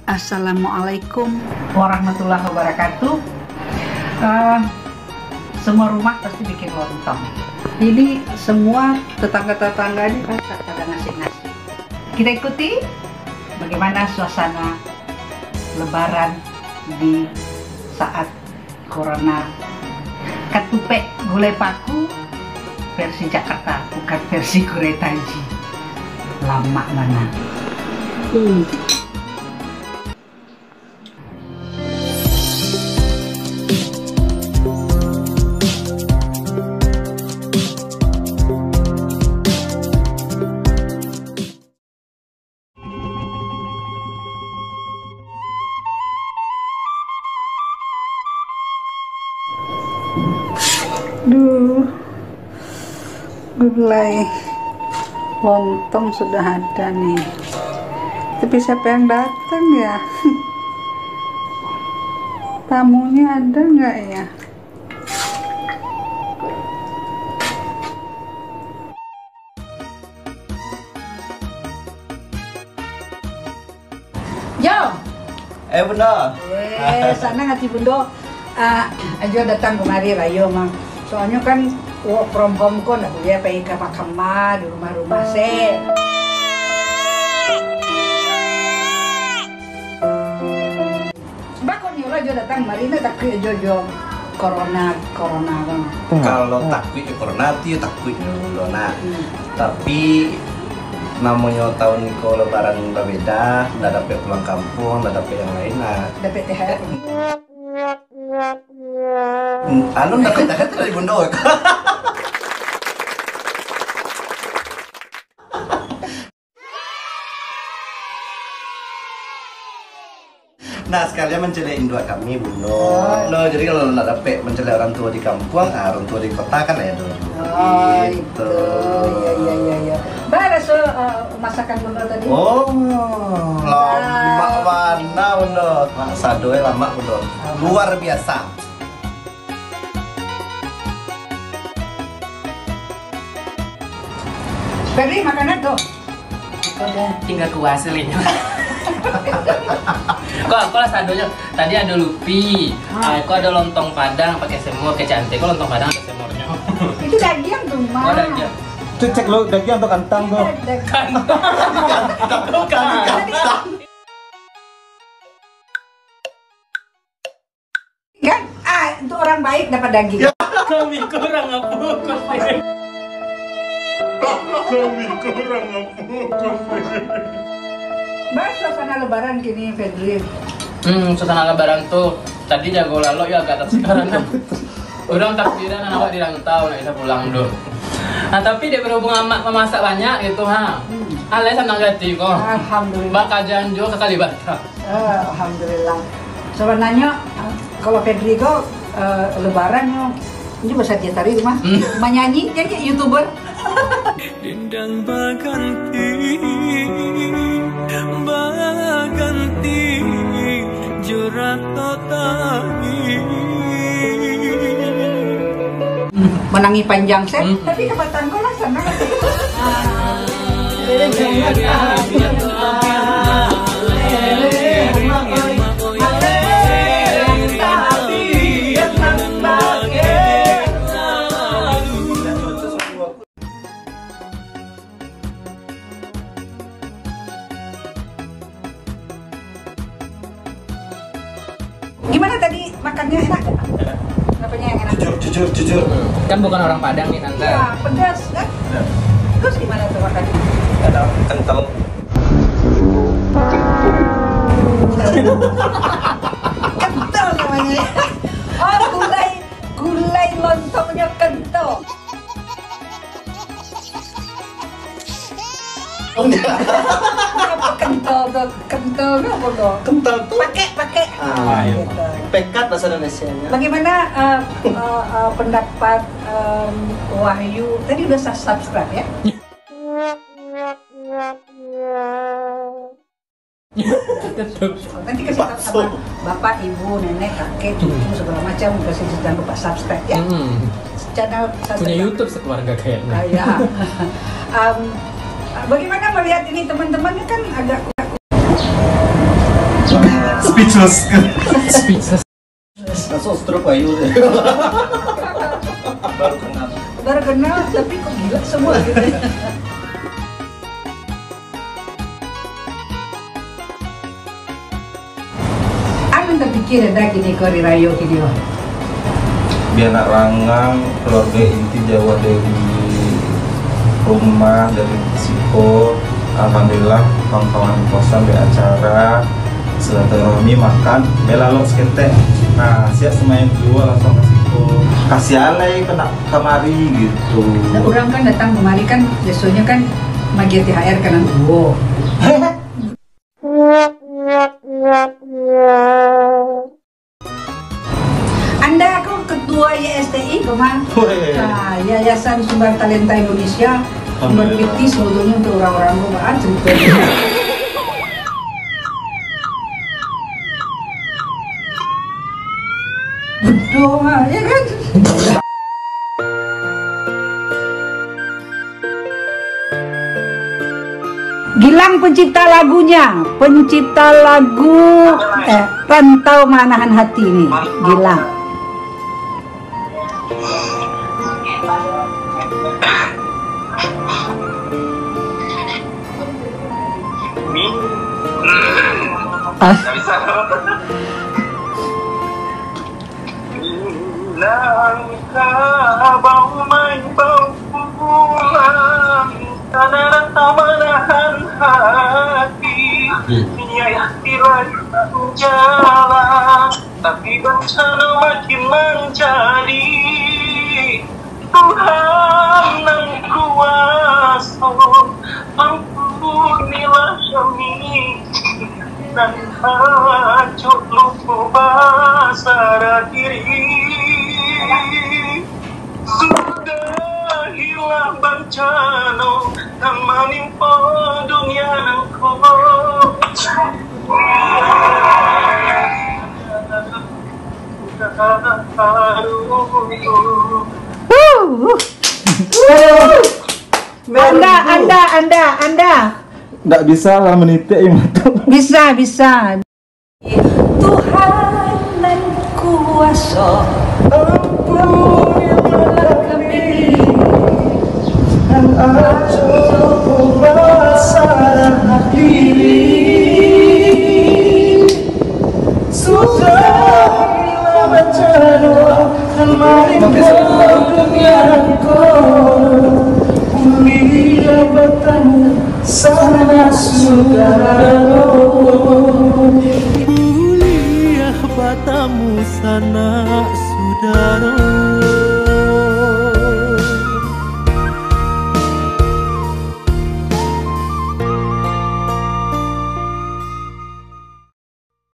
Assalamualaikum warahmatullahi wabarakatuh. Semua rumah pasti bikin lontong. Ini semua tetangga-tetangga ini masak pada nasi-nasi. Kita ikuti bagaimana suasana Lebaran di saat Corona. Ketupek gulai paku versi Jakarta, bukan versi Kuretaji. Lama mana? Gulai lontong sudah ada nih, tapi siapa yang datang ya? Tamunya ada nggak ya? Jom. Bunda. Sana ngati Bundo. Ajo datang kemari Rayo mang. Soalnya kan work from home ko na kuliah pa ikama-kama di rumah-rumah se. Bakon yo Rayo datang mari na takui Jojo corona kan. Kalau takut corona itu takut corona. Tapi namanya tahun ko lebaran berbeda, nggak dapat pulang kampung, nggak dapat yang lain lah. Dapat THR. Anu dapat THR dari Bunda. Nah, sekalian mencari induk kami, Bunda. No, jadi kalau nggak dapat mencari orang tua di kampung, orang tua di kota kan ya dulu. Gitu. Iya. Bara masakan Bunda tadi. Oh, lama mana Bunda? Masa doa lama Bunda. Luar biasa. Febri makanan tuh. Tinggal kuah aslinya. Kok lah sadonya tadi ada lupi, aku ada lontong padang pakai semur kecantik. Kok lontong padang ada semurnya? Itu daging tuh mah. Oh daging. Cek lo daging atau kentang tuh? Kan? Itu orang baik dapat daging. Kami kurang apa? Bahas suasana lebaran kini, Fedri. Suasana lebaran tuh tadi jago lalu ya agak sekarang kan. Udah takbiran anak di rantau nggak bisa pulang dulu. Nah tapi dia berhubung amat memasak banyak gitu ha. Ale senang hati kok. Alhamdulillah. Bakal janjo ke Kalibata. Alhamdulillah. Sebenarnya kalau Fedri kok lebaran ini bisa dia tarik rumah. Menyanyi jadi YouTuber. Dindang baganti jurat totali Menangi panjang set, tapi kebatan kau lah sana. Gimana tadi makannya enak? Apanya yang enak? Jujur. Kan bukan orang Padang nih tante. Iya, pedas kan? Terus gimana tuh makannya? Ada kental. Kental namanya. Oh, gulai lontongnya kental. Kental apa tuh? Kental tuh. Pakai. Gitu. Pekat bahasa Indonesia-nya. Bagaimana pendapat Wahyu? Tadi udah subscribe ya? Nanti kasih tahu sama bapak, ibu, nenek, kakek, cucu segala macam, kasih jangan lupa subscribe ya. Channel Punya YouTube sekeluarga kayaknya. Ya. Bagaimana melihat ini teman-temannya kan agak speechless. Speechless. Langsung stroke ayo deh. Baru kenal. Baru kenal tapi kok gila semua gitu. Anu terpikir ada kini kori rayo kini wah. Biar nak rangang keluarga inti Jawa dari rumah dari Siko. Alhamdulillah kawan-kawan kosan di acara silaturahmi makan bela lo sekente. Nah siap semuanya kedua langsung ke Siko. Kasih alay kena kamari gitu. Nah, orang kan datang kemari kan biasanya kan magi THR kanan duo. Anda aku ketua YSTI kemana? Nah, Yayasan Sumber Talenta Indonesia. Sumber Piti sebetulnya untuk orang-orang rumahan sebetulnya. Berdoa ya kan? Gilang pencipta lagunya, pencipta lagu Rantau Manahan Hati nih, Gilang. Langkah bau main bau pulang karena tak menahan hati. Niat tirai jalan tapi bencana makin menjadi. Tuhan yang kuasa ampunilah kami dan hancur lupa sadar diri. Sudah hilang bencana dan menimpa dunia nangko. Anda. Nggak bisa lah menitik yang mata. Bisa. Tuhan dan kuasa ampunilah kami dan acuh sadar diri. Sudah hilang bencana dan menimpa dunia kau. Mulia bertemu sana saudara. Mulia batamu sana saudara.